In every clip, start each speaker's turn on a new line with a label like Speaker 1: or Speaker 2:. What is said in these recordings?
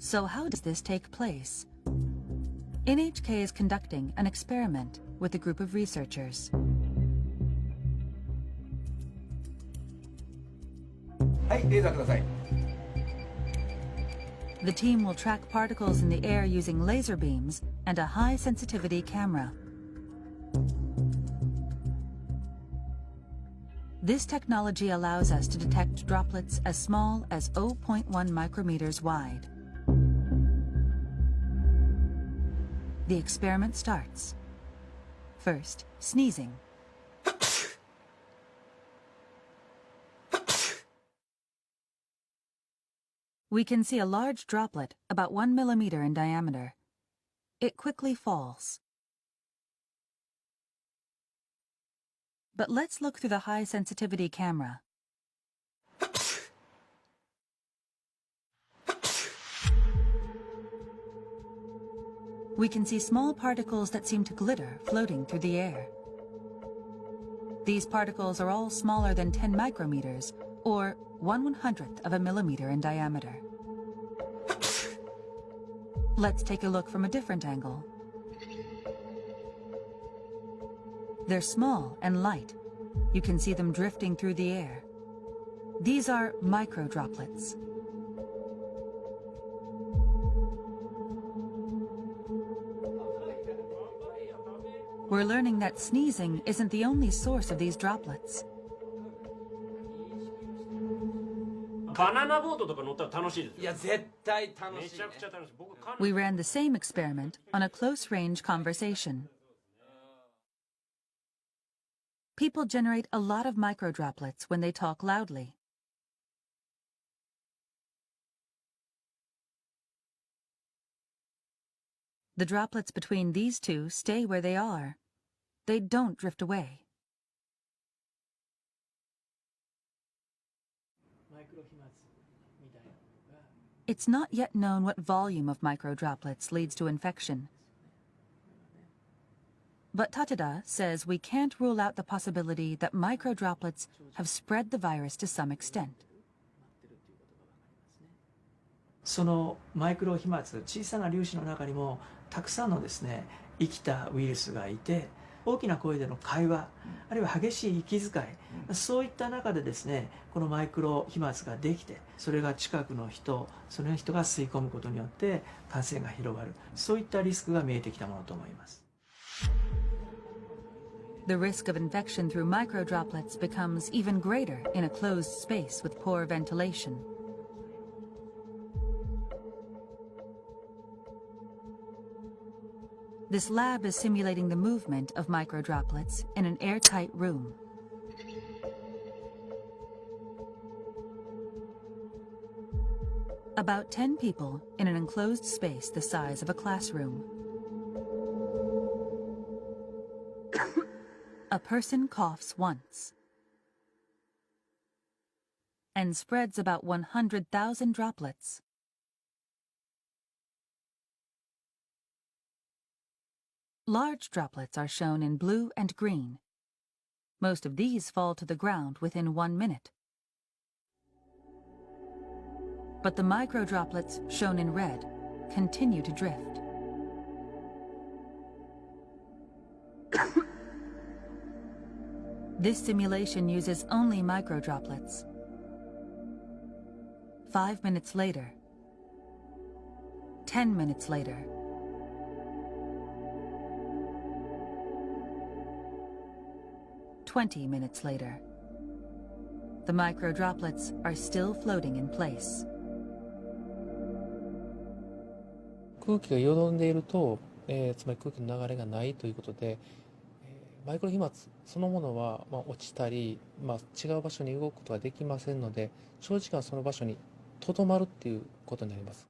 Speaker 1: So how does this take place? NHK is conducting an experiment with a group of researchers. The team will track particles in the air using laser beams and a high-sensitivity camera. This technology allows us to detect droplets as small as 0.1 micrometers wide. The experiment starts. First, sneezing. We can see a large droplet about 1 millimeter in diameter. It quickly falls. But let's look through the high-sensitivity camera. We can see small particles that seem to glitter floating through the air. These particles are all smaller than 10 micrometers, or 1/100th of a millimeter in diameter. Let's take a look from a different angle. They're small and light. You can see them drifting through the air. These are microdroplets. We're learning that sneezing isn't the only source of these droplets. We ran the same experiment on a close-range conversation. People generate a lot of microdroplets when they talk loudly. The droplets between these two stay where they are. They don't drift away. It's not yet known what volume of microdroplets leads to infection. But Tateda says we can't rule out the possibility that microdroplets have spread the virus to some extent.
Speaker 2: そのマイクロ飛沫、小さな粒子の中にもたくさんのですね、生きたウイルスがいて、大きな声での会話、あるいは激しい息遣い、そういった中でですね、このマイクロ飛沫ができて、それが近くの人、その人が吸い込むことによって感染が広がる、そういったリスクが見えてきたものと思います。
Speaker 1: The risk of infection through microdroplets becomes even greater in a closed space with poor ventilation. This lab is simulating the movement of microdroplets in an airtight room. About 10 people in an enclosed space the size of a classroom. A person coughs once and spreads about 100,000 droplets. Large droplets are shown in blue and green. Most of these fall to the ground within 1 minute. But the microdroplets, shown in red, continue to drift. This simulation uses only microdroplets. 5 minutes later, 10 minutes later, 20 minutes later, the microdroplets are still floating in place.
Speaker 3: 空気がよどんでいると、つまり空気の流れがないということで、マイクロ飛沫そのものは、落ちたり、違う場所に動くことができませんので、長時間その場所にとどまるっていうことになります。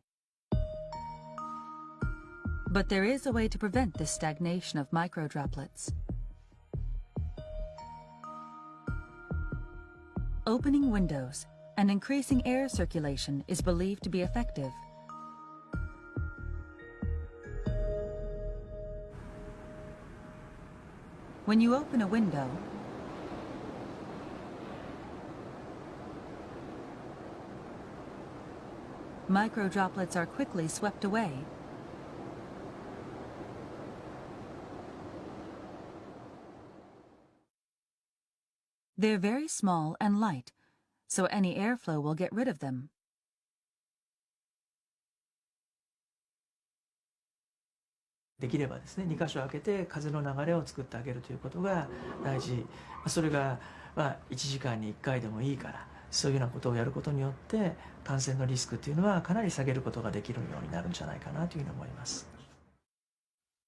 Speaker 1: But there is a way to prevent this stagnation of microdroplets. Opening windows and increasing air circulation is believed to be effective. When you open a window, micro droplets are quickly swept away. They're very small and light, so any airflow will get rid of them.
Speaker 2: できればですね、2箇所開けて風の流れを作ってあげるということが大事。それが1時間に1回でもいいから、そういうようなことをやることによって感染のリスクっていうのはかなり下げることができるようになるんじゃないかなというふうに思います。